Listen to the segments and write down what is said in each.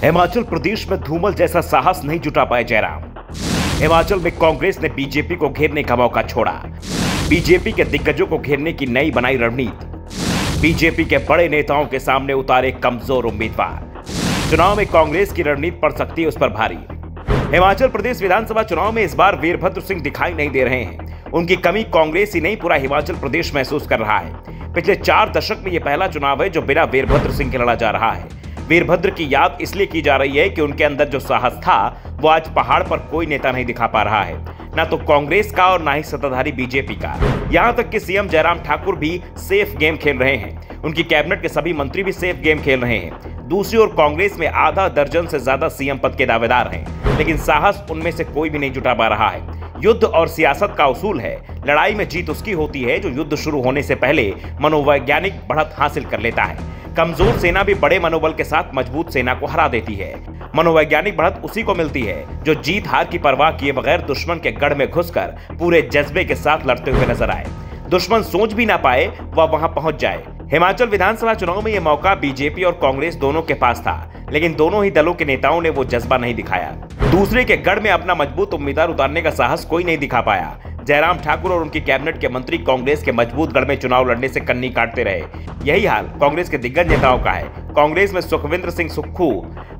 हिमाचल प्रदेश में धूमल जैसा साहस नहीं जुटा पाए जयराम। हिमाचल में कांग्रेस ने बीजेपी को घेरने का मौका छोड़ा। बीजेपी के दिग्गजों को घेरने की नई बनाई रणनीति। बीजेपी के बड़े नेताओं के सामने उतारे कमजोर उम्मीदवार। चुनाव में कांग्रेस की रणनीति पड़ सकती है उस पर भारी। हिमाचल प्रदेश विधानसभा चुनाव में इस बार वीरभद्र सिंह दिखाई नहीं दे रहे हैं। उनकी कमी कांग्रेस ही नहीं, पूरा हिमाचल प्रदेश महसूस कर रहा है। पिछले 4 दशक में यह पहला चुनाव है जो बिना वीरभद्र सिंह के लड़ा जा रहा है। वीरभद्र की याद इसलिए की जा रही है कि उनके अंदर जो साहस था वो आज पहाड़ पर कोई नेता नहीं दिखा पा रहा है, ना तो कांग्रेस का और ना ही सत्ताधारी बीजेपी का। यहां तक कि सीएम जयराम ठाकुर भी सेफ गेम खेल रहे हैं। उनकी कैबिनेट के सभी मंत्री भी सेफ गेम खेल रहे हैं। दूसरी ओर कांग्रेस में आधा दर्जन से ज्यादा सीएम पद के दावेदार हैं, लेकिन साहस उनमें से कोई भी नहीं जुटा पा रहा है। युद्ध और सियासत का उसूल है, लड़ाई में जीत उसकी होती है जो युद्ध शुरू होने से पहले मनोवैज्ञानिक बढ़त हासिल कर लेता है। कमजोर सेना भी बड़े मनोबल के साथ मजबूत सेना को हरा देती है। मनोवैज्ञानिक बढ़त उसी को मिलती है जो जीत हार की परवाह किए बगैर दुश्मन के गढ़ में घुसकर पूरे जज्बे के साथ लड़ते हुए नजर आए। दुश्मन सोच भी ना पाए वह वहां पहुंच जाए। हिमाचल विधानसभा चुनाव में यह मौका बीजेपी और कांग्रेस दोनों के पास था, लेकिन दोनों ही दलों के नेताओं ने वो जज्बा नहीं दिखाया। दूसरे के गढ़ में अपना मजबूत उम्मीदवार उतारने का साहस कोई नहीं दिखा पाया। जयराम ठाकुर और उनकी कैबिनेट के मंत्री कांग्रेस के मजबूत गढ़ में चुनाव लड़ने से कन्नी काटते रहे। यही हाल कांग्रेस के दिग्गज नेताओं का है। कांग्रेस में सुखविंद्र सिंह सुक्खू,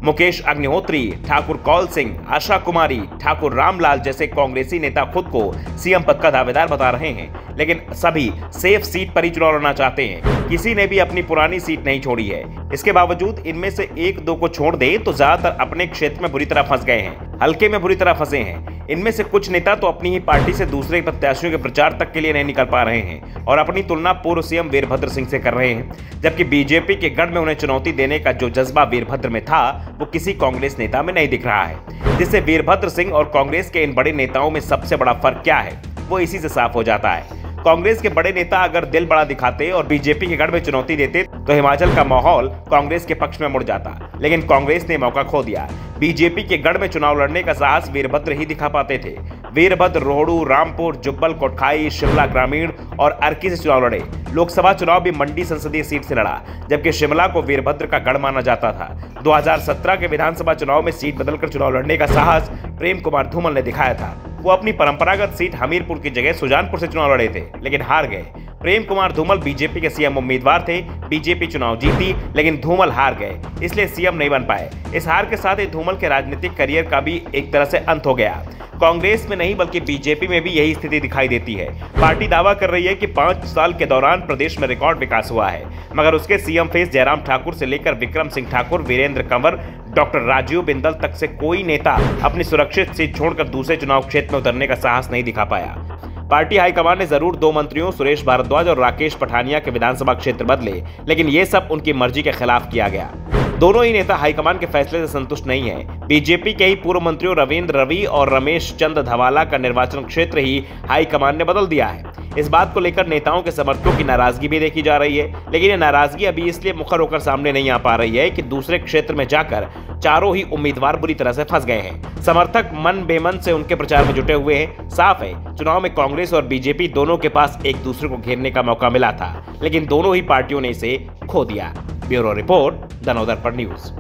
मुकेश अग्निहोत्री, ठाकुर कौल सिंह, आशा कुमारी, ठाकुर रामलाल जैसे कांग्रेसी नेता खुद को सीएम पद का दावेदार बता रहे हैं, लेकिन सभी सेफ सीट पर ही चुनाव लड़ना चाहते हैं। किसी ने भी अपनी पुरानी सीट नहीं छोड़ी है। इसके बावजूद इनमें से 1-2 को छोड़ दे तो ज्यादातर अपने क्षेत्र में बुरी तरह फंस गए हैं, हल्के में बुरी तरह फंसे हैं। इनमें से कुछ नेता तो अपनी ही पार्टी से दूसरे प्रत्याशियों के प्रचार तक के लिए नहीं निकल पा रहे हैं और अपनी तुलना पूर्व सीएम वीरभद्र सिंह से कर रहे हैं, जबकि बीजेपी के गढ़ में उन्हें चुनौती देने का जो जज्बा वीरभद्र में था वो किसी कांग्रेस नेता में नहीं दिख रहा है। जिससे वीरभद्र सिंह और कांग्रेस के इन बड़े नेताओं में सबसे बड़ा फर्क क्या है वो इसी से साफ हो जाता है। कांग्रेस के बड़े नेता अगर दिल बड़ा दिखाते और बीजेपी के गढ़ में चुनौती देते तो हिमाचल का माहौल कांग्रेस के पक्ष में मुड़ जाता, लेकिन कांग्रेस ने मौका खो दिया। बीजेपी के गढ़ में चुनाव लड़ने का साहस वीरभद्र ही दिखा पाते थे। वीरभद्र रोहडू, रामपुर, जुब्बल कोटखाई, शिमला ग्रामीण और अर्की से चुनाव लड़े। लोकसभा चुनाव भी मंडी संसदीय सीट से लड़ा, जबकि शिमला को वीरभद्र का गढ़ माना जाता था। 2017 के विधानसभा चुनाव में सीट बदलकर चुनाव लड़ने का साहस प्रेम कुमार धूमल ने दिखाया था। वो अपनी परंपरागत सीट हमीरपुर की जगह सुजानपुर से चुनाव लड़े थे, लेकिन हार गए। प्रेम कुमार धूमल बीजेपी के सीएम उम्मीदवार थे। बीजेपी चुनाव जीती, लेकिन धूमल हार गए, इसलिए सीएम नहीं बन पाए। इस हार के साथ ही धूमल के राजनीतिक करियर का भी एक तरह से अंत हो गया। कांग्रेस में नहीं बल्कि बीजेपी में भी यही स्थिति दिखाई देती है। पार्टी दावा कर रही है कि 5 साल के दौरान प्रदेश में रिकॉर्ड विकास हुआ है, मगर उसके सीएम फेस जयराम ठाकुर से लेकर विक्रम सिंह ठाकुर, वीरेंद्र कंवर, डॉक्टर राजीव बिंदल तक से कोई नेता अपनी सुरक्षित सीट छोड़कर दूसरे चुनाव क्षेत्र में उतरने का साहस नहीं दिखा पाया। पार्टी हाईकमान ने जरूर 2 मंत्रियों सुरेश भारद्वाज और राकेश पठानिया के विधानसभा क्षेत्र बदले, लेकिन ये सब उनकी मर्जी के खिलाफ किया गया। दोनों ही नेता हाईकमान के फैसले से संतुष्ट नहीं है। बीजेपी के ही पूर्व मंत्रियों रविंद्र रवि और रमेश चंद धवाला का निर्वाचन क्षेत्र ही हाईकमान ने बदल दिया है। इस बात को लेकर नेताओं के समर्थकों की नाराजगी भी देखी जा रही है, लेकिन ये नाराजगी अभी इसलिए मुखर होकर सामने नहीं आ पा रही है कि दूसरे क्षेत्र में जाकर चारों ही उम्मीदवार बुरी तरह से फंस गए हैं। समर्थक मन बेमन से उनके प्रचार में जुटे हुए हैं। साफ है, चुनाव में कांग्रेस और बीजेपी दोनों के पास एक दूसरे को घेरने का मौका मिला था, लेकिन दोनों ही पार्टियों ने इसे खो दिया। Bureau report, the Navdarpan news.